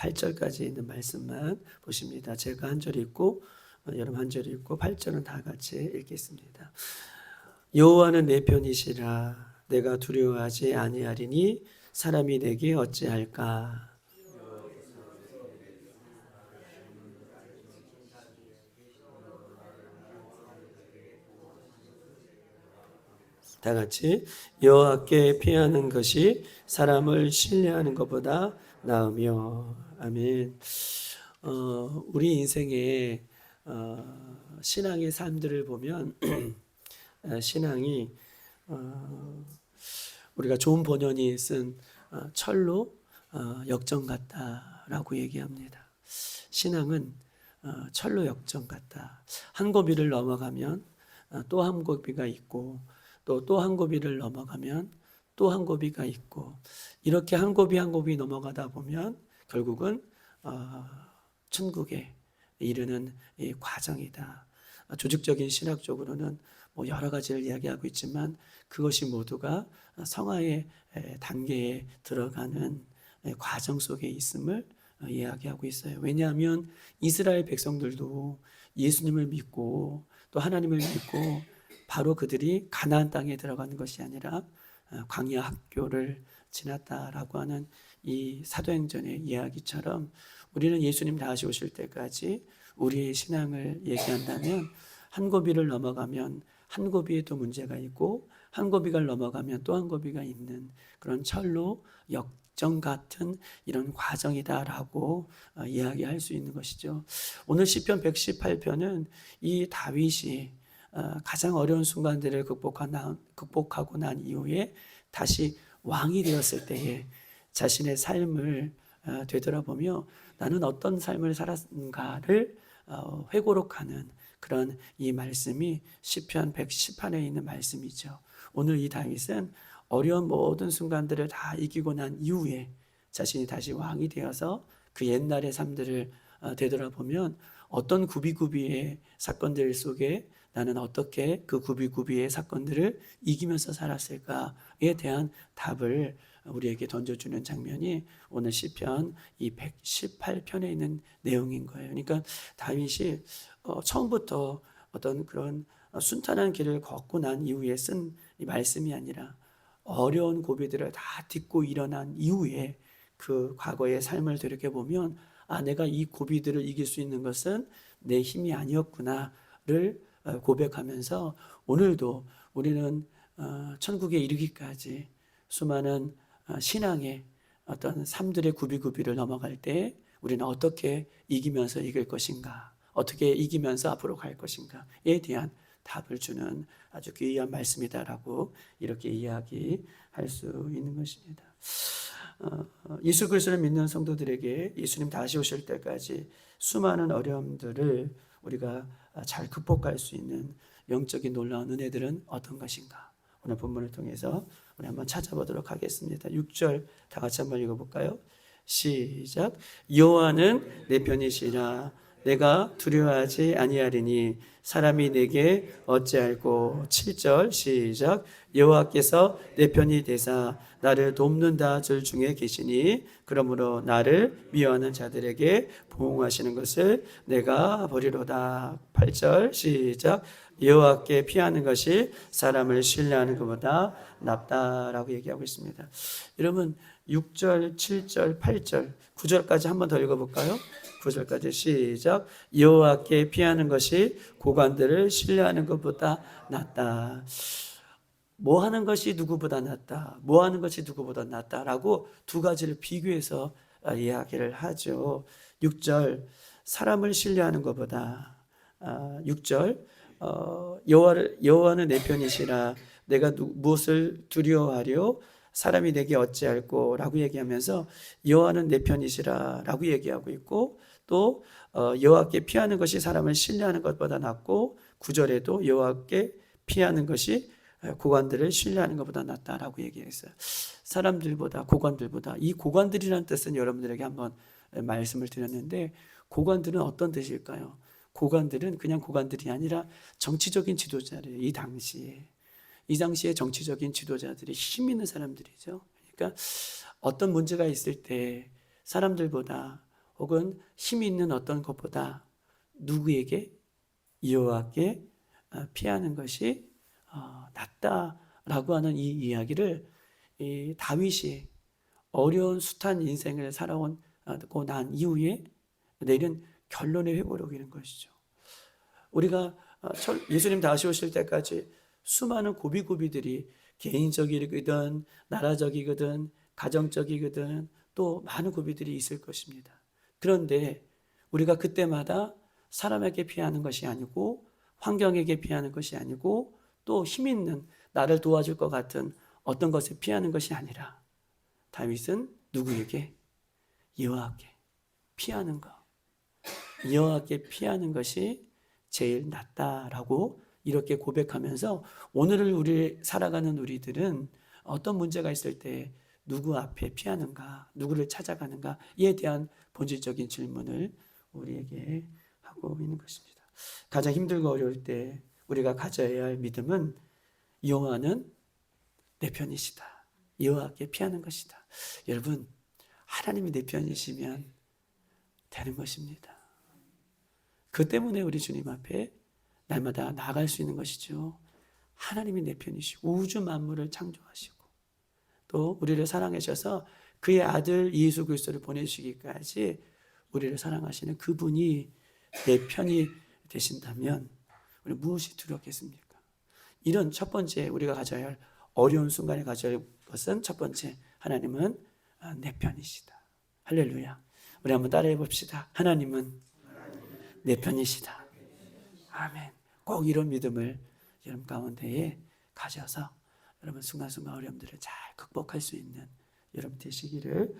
8절까지 있는 말씀만 보십니다. 제가 한 절 읽고 여러분 한 절 읽고 8절은 다 같이 읽겠습니다. 여호와는 내 편이시라. 내가 두려워하지 아니하리니 사람이 내게 어찌할까. 다 같이 여호와께 피하는 것이 사람을 신뢰하는 것보다 나으며. 아멘. 우리 인생의 신앙의 삶들을 보면 신앙이 우리가 좋은 번연이 쓴 철로 역정 같다라고 얘기합니다. 신앙은 철로 역정 같다. 한 고비를 넘어가면 또 한 고비가 있고 또 한 고비를 넘어가면 또 한 고비가 있고 이렇게 한 고비 한 고비 넘어가다 보면 결국은 천국에 이르는 이 과정이다. 조직적인 신학적으로는 뭐 여러 가지를 이야기하고 있지만 그것이 모두가 성화의 단계에 들어가는 과정 속에 있음을 이야기하고 있어요. 왜냐하면 이스라엘 백성들도 예수님을 믿고 또 하나님을 믿고 바로 그들이 가나안 땅에 들어가는 것이 아니라 광야 학교를 지났다라고 하는 이 사도행전의 이야기처럼 우리는 예수님 다시 오실 때까지 우리의 신앙을 얘기한다면 한 고비를 넘어가면 한 고비에 또 문제가 있고 한 고비가 넘어가면 또 한 고비가 있는 그런 철로 역정 같은 이런 과정이다라고 이야기할 수 있는 것이죠. 오늘 시편 118편은 이 다윗이 가장 어려운 순간들을 극복하고 난 이후에 다시 왕이 되었을 때에 자신의 삶을 되돌아보며 나는 어떤 삶을 살았는가를 회고록하는 그런 이 말씀이 시편 110편에 있는 말씀이죠. 오늘 이 다윗은 어려운 모든 순간들을 다 이기고 난 이후에 자신이 다시 왕이 되어서 그 옛날의 삶들을 되돌아보면 어떤 구비구비의 사건들 속에 나는 어떻게 그 구비구비의 사건들을 이기면서 살았을까에 대한 답을 우리에게 던져주는 장면이 오늘 시편 이 118편에 있는 내용인 거예요. 그러니까 다윗이 처음부터 어떤 그런 순탄한 길을 걷고 난 이후에 쓴 이 말씀이 아니라 어려운 고비들을 다 딛고 일어난 이후에 그 과거의 삶을 돌이켜보면 내가 이 고비들을 이길 수 있는 것은 내 힘이 아니었구나를 고백하면서 오늘도 우리는 천국에 이르기까지 수많은 신앙의 어떤 삶들의 구비구비를 넘어갈 때 우리는 어떻게 이기면서 이길 것인가, 어떻게 이기면서 앞으로 갈 것인가에 대한 답을 주는 아주 귀한 말씀이다라고 이렇게 이야기할 수 있는 것입니다. 예수 그리스도를 믿는 성도들에게 예수님 다시 오실 때까지 수많은 어려움들을 우리가 잘 극복할 수 있는 영적인 놀라운 은혜들은 어떤 것인가? 오늘 본문을 통해서 우리 한번 찾아보도록 하겠습니다. 6절 다 같이 한번 읽어볼까요? 시작. 여호와는 내 편이시라. 내가 두려워하지 아니하리니 사람이 내게 어찌할꼬. 7절 시작. 여호와께서 내 편이 되사 나를 돕는다 줄 중에 계시니 그러므로 나를 미워하는 자들에게 보응하시는 것을 내가 보리로다. 8절 시작. 여호와께 피하는 것이 사람을 신뢰하는 것보다 낫다라고 얘기하고 있습니다. 여러분 6절, 7절, 8절, 9절까지 한번 더 읽어볼까요? 9절까지 시작. 여호와께 피하는 것이 고관들을 신뢰하는 것보다 낫다. 뭐 하는 것이 누구보다 낫다. 뭐 하는 것이 누구보다 낫다라고 두 가지를 비교해서 이야기를 하죠. 6절 사람을 신뢰하는 것보다 6절 여호와는 내 편이시라. 내가 무엇을 두려워하려 사람이 내게 어찌할꼬 라고 얘기하면서 여호와는 내 편이시라 라고 얘기하고 있고 또 여호와께 피하는 것이 사람을 신뢰하는 것보다 낫고 9절에도 여호와께 피하는 것이 고관들을 신뢰하는 것보다 낫다라고 얘기했어요. 사람들보다 고관들보다. 이 고관들이라는 뜻은 여러분들에게 한번 말씀을 드렸는데 고관들은 어떤 뜻일까요? 고관들은 그냥 고관들이 아니라 정치적인 지도자래요. 이 당시에 정치적인 지도자들이 힘 있는 사람들이죠. 그러니까 어떤 문제가 있을 때 사람들보다 혹은 힘이 있는 어떤 것보다 누구에게? 여호와께 피하는 것이 낫다라고 하는 이 이야기를 이 다윗이 어려운 숱한 인생을 살아오고 난 이후에 내린 결론의 회고록이라는 것이죠. 우리가 예수님 다시 오실 때까지 수많은 고비고비들이 개인적이거든 나라적이거든 가정적이거든 또 많은 고비들이 있을 것입니다. 그런데 우리가 그때마다 사람에게 피하는 것이 아니고 환경에게 피하는 것이 아니고 또 힘 있는 나를 도와줄 것 같은 어떤 것에 피하는 것이 아니라 다윗은 누구에게? 여호와께 피하는 것. 여호와께 피하는 것이 제일 낫다라고 이렇게 고백하면서 오늘을 우리 살아가는 우리들은 어떤 문제가 있을 때 누구 앞에 피하는가, 누구를 찾아가는가에 대한 본질적인 질문을 우리에게 하고 있는 것입니다. 가장 힘들고 어려울 때 우리가 가져야 할 믿음은 여호와는 내 편이시다. 여호와께 피하는 것이다. 여러분, 하나님이 내 편이시면 되는 것입니다. 그 때문에 우리 주님 앞에 날마다 나아갈 수 있는 것이죠. 하나님이 내 편이시고 우주 만물을 창조하시고 또 우리를 사랑하셔서 그의 아들 예수 그리스도를 보내주시기까지 우리를 사랑하시는 그분이 내 편이 되신다면 우리 무엇이 두렵겠습니까? 이런 첫 번째 우리가 가져야 할 어려운 순간에 가져야 할 것은 첫 번째, 하나님은 내 편이시다. 할렐루야. 우리 한번 따라해 봅시다. 하나님은 내 편이시다. 아멘. 꼭 이런 믿음을 여러분 가운데에 가져서 여러분 순간순간 어려움들을 잘 극복할 수 있는 여러분 되시기를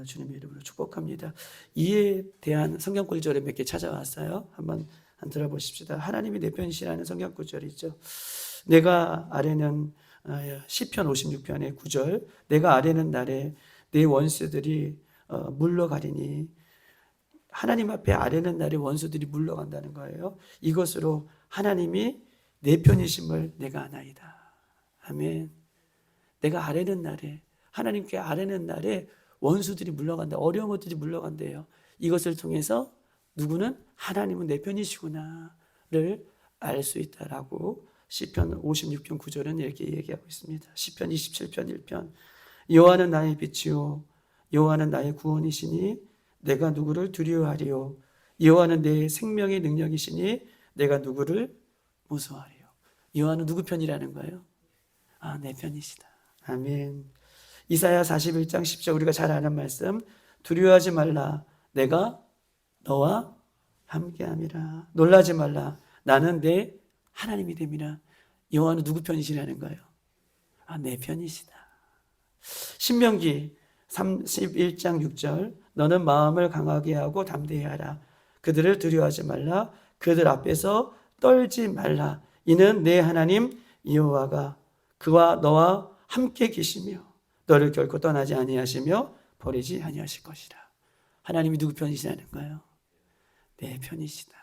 주님의 이름으로 축복합니다. 이에 대한 성경 구절을 몇 개 찾아왔어요. 한번 들어보십시다. 하나님이 내 편이시라는 성경 구절이 있죠. 내가 아래는 시편 56편의 9절 내가 아래는 날에 내 원수들이 물러가리니 하나님 앞에 아래는 날에 원수들이 물러간다는 거예요. 이것으로 하나님이 내 편이심을 내가 아나이다. 아멘. 내가 아래는 날에 하나님께 아래는 날에 원수들이 물러간다. 어려운 것들이 물러간대요. 이것을 통해서 누구는 하나님은 내 편이시구나를 알 수 있다라고 시편 56편 9절은 이렇게 얘기하고 있습니다. 시편 27편 1편 여호와는 나의 빛이요 여호와는 나의 구원이시니 내가 누구를 두려워하리요 여호와는 내 생명의 능력이시니 내가 누구를 무서워하리요. 여호와는 누구 편이라는 거예요? 내 편이시다. 아멘. 이사야 41장 10절 우리가 잘 아는 말씀 두려워하지 말라 내가 너와 함께함이라 놀라지 말라 나는 내 하나님이 됨이라. 여호와는 누구 편이시라는 거예요? 내 편이시다. 신명기 31장 6절 너는 마음을 강하게 하고 담대히 하라 그들을 두려워하지 말라 그들 앞에서 떨지 말라 이는 내 하나님 여호와가 그와 너와 함께 계시며 너를 결코 떠나지 아니하시며 버리지 아니하실 것이라. 하나님이 누구 편이시라는 거예요? 내 편이시다.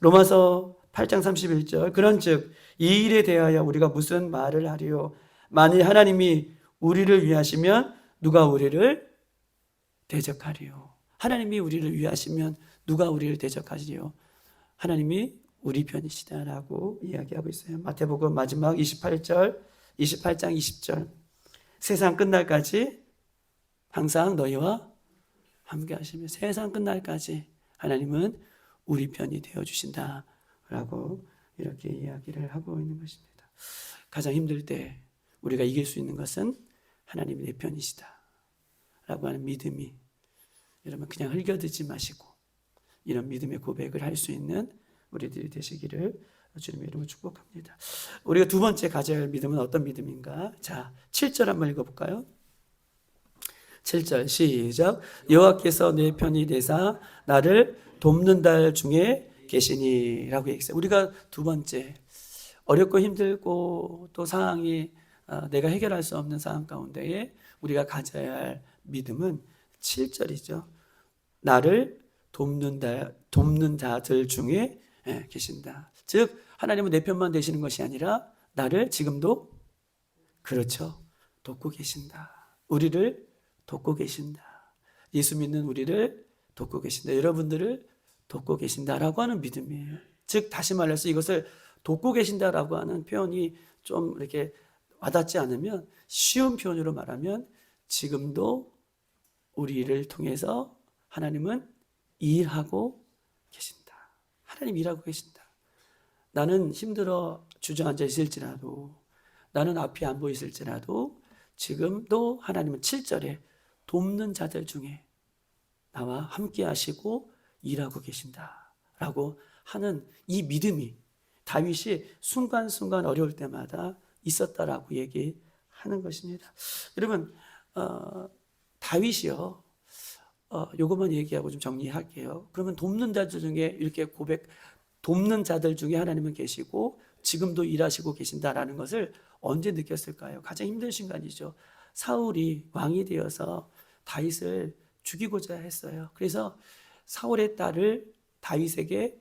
로마서 8장 31절 그런즉 이 일에 대하여 우리가 무슨 말을 하리요 만일 하나님이 우리를 위하시면 누가 우리를 대적하리요. 하나님이 우리를 위하시면 누가 우리를 대적하리요. 하나님이 우리 편이시다라고 이야기하고 있어요. 마태복음 마지막 28장 20절 세상 끝날까지 항상 너희와 함께 하시며 세상 끝날까지 하나님은 우리 편이 되어주신다라고 이렇게 이야기를 하고 있는 것입니다. 가장 힘들 때 우리가 이길 수 있는 것은 하나님이 내 편이시다 라고 하는 믿음이 여러분 그냥 흘겨듣지 마시고 이런 믿음의 고백을 할 수 있는 우리들이 되시기를 주님의 이름으로 축복합니다. 우리가 두 번째 가져야 할 믿음은 어떤 믿음인가? 자, 7절 한번 읽어볼까요? 7절 시작. 여호와께서 내 편이 되사 나를 돕는 달 중에 계시니 라고 얘기했어요. 우리가 두 번째 어렵고 힘들고 또 상황이 내가 해결할 수 없는 상황 가운데에 우리가 가져야 할 믿음은 7절이죠. 나를 돕는 자들 중에 계신다. 즉 하나님은 내 편만 되시는 것이 아니라 나를 지금도 그렇죠. 돕고 계신다. 우리를 돕고 계신다. 예수 믿는 우리를 돕고 계신다. 여러분들을 돕고 계신다라고 하는 믿음이에요. 즉 다시 말해서 이것을 돕고 계신다라고 하는 표현이 좀 이렇게 와닿지 않으면, 쉬운 표현으로 말하면 지금도 우리를 통해서 하나님은 일하고 계신다. 하나님 일하고 계신다. 나는 힘들어 주저앉아 있을지라도, 나는 앞이 안 보이실지라도 지금도 하나님은 7절에 돕는 자들 중에 나와 함께 하시고 일하고 계신다 라고 하는 이 믿음이 다윗이 순간순간 어려울 때마다 있었다라고 얘기하는 것입니다. 여러분, 다윗이요, 요것만 얘기하고 좀 정리할게요. 그러면 돕는 자들 중에 이렇게 돕는 자들 중에 하나님은 계시고 지금도 일하시고 계신다라는 것을 언제 느꼈을까요? 가장 힘든 순간이죠. 사울이 왕이 되어서 다윗을 죽이고자 했어요. 그래서 사울의 딸을 다윗에게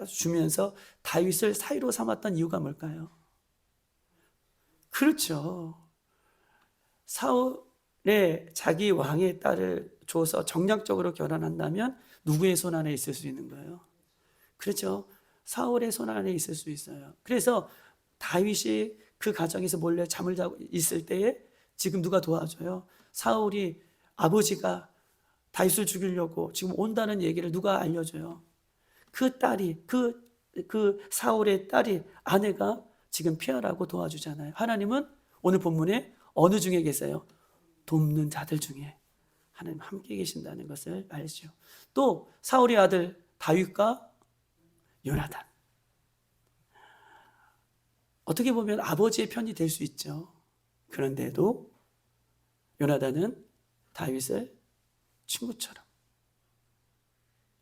주면서 다윗을 사위로 삼았던 이유가 뭘까요? 그렇죠. 사울의 자기 왕의 딸을 줘서 정략적으로 결혼한다면 누구의 손 안에 있을 수 있는 거예요? 그렇죠. 사울의 손 안에 있을 수 있어요. 그래서 다윗이 그 가정에서 몰래 잠을 자고 있을 때에 지금 누가 도와줘요? 사울이 아버지가 다윗을 죽이려고 지금 온다는 얘기를 누가 알려줘요? 그 딸이, 그 사울의 딸이, 아내가 지금 피하라고 도와주잖아요. 하나님은 오늘 본문에 어느 중에 계세요? 돕는 자들 중에 하나님 함께 계신다는 것을 알죠. 또 사울의 아들 다윗과 요나단, 어떻게 보면 아버지의 편이 될 수 있죠. 그런데도 요나단은 다윗을 친구처럼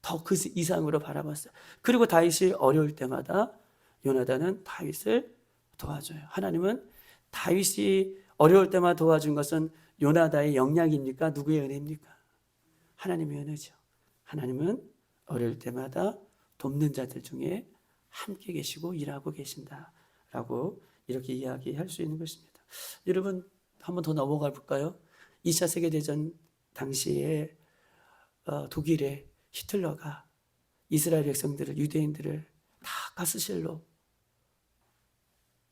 더 그 이상으로 바라봤어요. 그리고 다윗이 어려울 때마다 요나단은 다윗을 도와줘요. 하나님은 다윗이 어려울 때마다 도와준 것은 요나단의 영향입니까? 누구의 은혜입니까? 하나님의 은혜죠. 하나님은 어려울 때마다 돕는 자들 중에 함께 계시고 일하고 계신다라고 이렇게 이야기할 수 있는 것입니다. 여러분, 한 번 더 넘어가 볼까요? 2차 세계대전 당시에 독일의 히틀러가 이스라엘 백성들을, 유대인들을 다 가스실로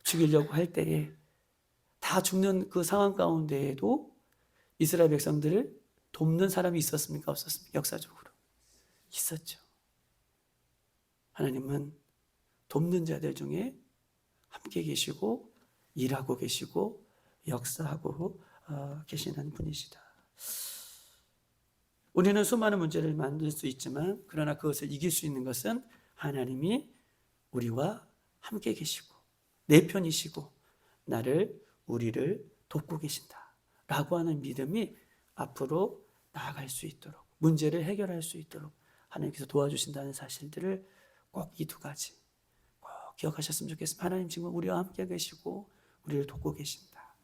죽이려고 할 때에 다 죽는 그 상황 가운데에도 이스라엘 백성들을 돕는 사람이 있었습니까? 없었습니까? 역사적으로 있었죠. 하나님은 돕는 자들 중에 함께 계시고 일하고 계시고 역사하고 계시는 분이시다. 우리는 수많은 문제를 만들 수 있지만 그러나 그것을 이길 수 있는 것은 하나님이 우리와 함께 계시고 내 편이시고 우리를 돕고 계신다 라고 하는 믿음이 앞으로 나아갈 수 있도록, 문제를 해결할 수 있도록 하나님께서 도와주신다는 사실들을 꼭 이 두 가지 꼭 기억하셨으면 좋겠습니다. 하나님 지금 우리와 함께 계시고 우리를 돕고 계신다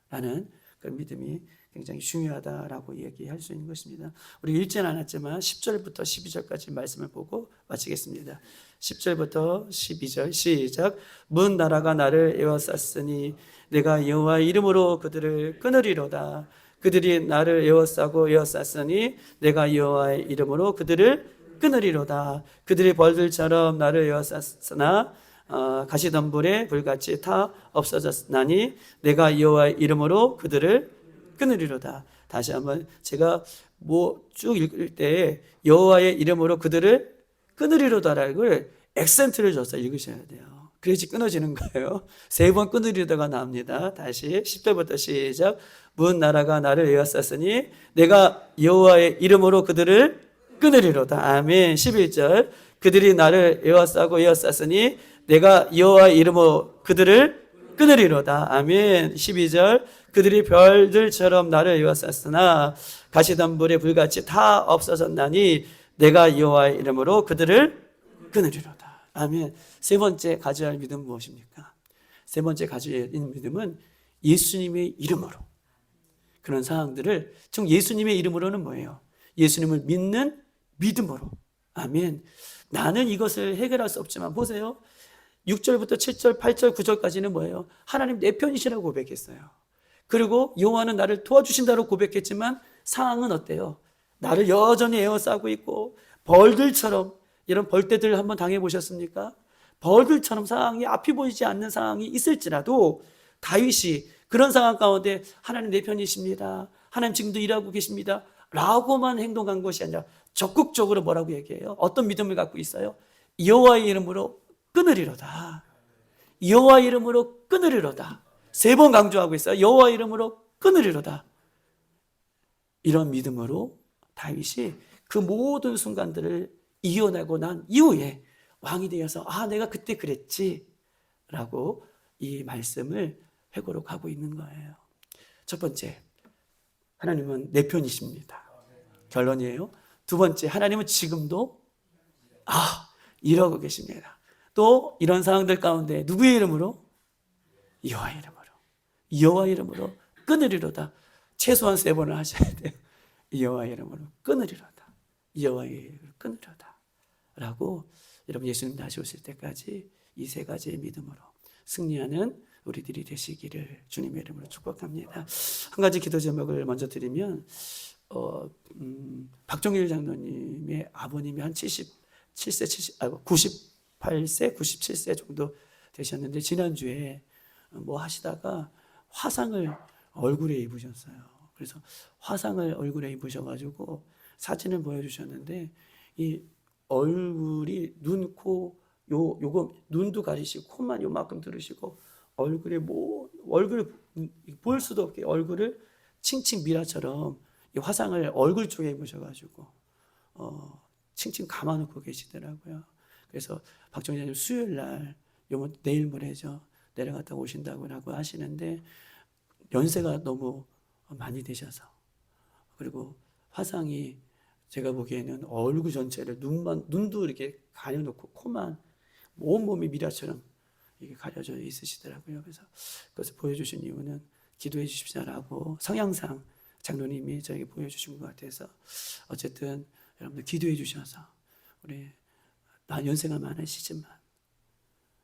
라는 그런 믿음이 굉장히 중요하다라고 얘기할 수 있는 것입니다. 우리 읽지는 않았지만 10절부터 12절까지 말씀을 보고 마치겠습니다. 10절부터 12절 시작. 문 나라가 나를 에워쌌으니 내가 여호와의 이름으로 그들을 끊으리로다. 그들이 나를 에워쌌으니 내가 여호와의 이름으로 그들을 끊으리로다. 그들이 벌들처럼 나를 에워쌌으나 가시덤불에 불같이 타 없어졌나니 내가 여호와의 이름으로 그들을 끊으리로다. 다시 한번 제가 쭉 읽을 때 여호와의 이름으로 그들을 끊으리로다라고 액센트를 줘서 읽으셔야 돼요. 그래야지 끊어지는 거예요. 3번 끊으리로다가 나옵니다. 다시 10절부터 시작. 문 나라가 나를 에워쌌으니 내가 여호와의 이름으로 그들을 끊으리로다. 아멘. 11절. 그들이 나를 에워쌌으니 내가 여호와의 이름으로 그들을 끊으리로다. 아멘. 12절. 그들이 별들처럼 나를 에워쌌으나 가시덤불에 불같이 다 없어졌나니 내가 여호와의 이름으로 그들을 끊으리로다. 아멘. 세 번째 가져야 할 믿음은 무엇입니까? 세 번째 가져야 할 믿음은 예수님의 이름으로 그런 상황들을, 즉 예수님의 이름으로는 뭐예요? 예수님을 믿는 믿음으로. 아멘. 나는 이것을 해결할 수 없지만 보세요. 6절부터 7절, 8절, 9절까지는 뭐예요? 하나님 내 편이시라고 고백했어요. 그리고 여호와는 나를 도와주신다고 고백했지만 상황은 어때요? 나를 여전히 에워싸고 있고 벌들처럼, 이런 벌떼들 한번 당해보셨습니까? 벌들처럼 상황이 앞이 보이지 않는 상황이 있을지라도 다윗이 그런 상황 가운데 하나님 내 편이십니다, 하나님 지금도 일하고 계십니다 라고만 행동한 것이 아니라 적극적으로 뭐라고 얘기해요? 어떤 믿음을 갖고 있어요? 여호와의 이름으로 끊으리로다. 여호와의 이름으로 끊으리로다. 3번 강조하고 있어요. 여호와의 이름으로 끊으리로다. 이런 믿음으로 다윗이 그 모든 순간들을 이겨내고 난 이후에 왕이 되어서 내가 그때 그랬지 라고 이 말씀을 회고록하고 있는 거예요. 첫 번째, 하나님은 내 편이십니다. 결론이에요. 두 번째, 하나님은 지금도 일하고 계십니다. 또 이런 상황들 가운데 누구의 이름으로? 여호와의 이름으로. 여호와의 이름으로 끊으리로다. 최소한 3번을 하셔야 돼요. 여호와의 이름으로 끊으리로다. 여호와의 이름으로 끊으리로다 라고 여러분 예수님 다시 오실 때까지 이 3가지의 믿음으로 승리하는 우리들이 되시기를 주님의 이름으로 축복합니다. 한 가지 기도 제목을 먼저 드리면 박종일 장로님의 아버님이 한 98세, 97세 정도 되셨는데 지난주에 뭐 하시다가 화상을 얼굴에 입으셨어요. 그래서 화상을 얼굴에 입으셔가지고 사진을 보여주셨는데 이 얼굴이 눈, 코, 요거 눈도 가리시고 코만 요만큼 들으시고 얼굴에 얼굴을 볼 수도 없게 얼굴을 칭칭 미라처럼 이 화상을 얼굴 쪽에 입으셔가지고 칭칭 감아놓고 계시더라고요. 그래서 박정희님 수요일 날 내일 모레죠 내려갔다 오신다고 하시는데 연세가 너무 많이 되셔서, 그리고 화상이 제가 보기에는 얼굴 전체를 눈도 이렇게 가려놓고 코만 온몸이 미라처럼 이게 가려져 있으시더라고요. 그래서 그것을 보여주신 이유는 기도해 주십시오라고 성향상 장로님이 저에게 보여주신 것 같아서 어쨌든 여러분들 기도해 주셔서 우리 연세가 많으시지만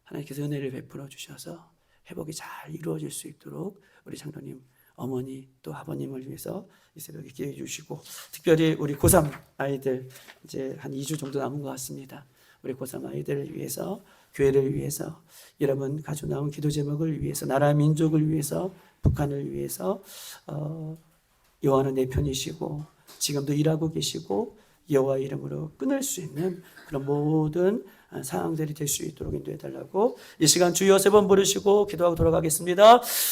하나님께서 은혜를 베풀어 주셔서 회복이 잘 이루어질 수 있도록 우리 장로님 어머니 또 아버님을 위해서 이 새벽에 기도해 주시고, 특별히 우리 고3 아이들 이제 한 2주 정도 남은 것 같습니다. 우리 고3 아이들을 위해서, 교회를 위해서, 여러분 가지고 나온 기도 제목을 위해서, 나라 민족을 위해서, 북한을 위해서 여호와는 내 편이시고 지금도 일하고 계시고 여호와의 이름으로 끊을 수 있는 그런 모든 상황들이 될 수 있도록 인도해 달라고 이 시간 주여 3번 부르시고 기도하고 돌아가겠습니다.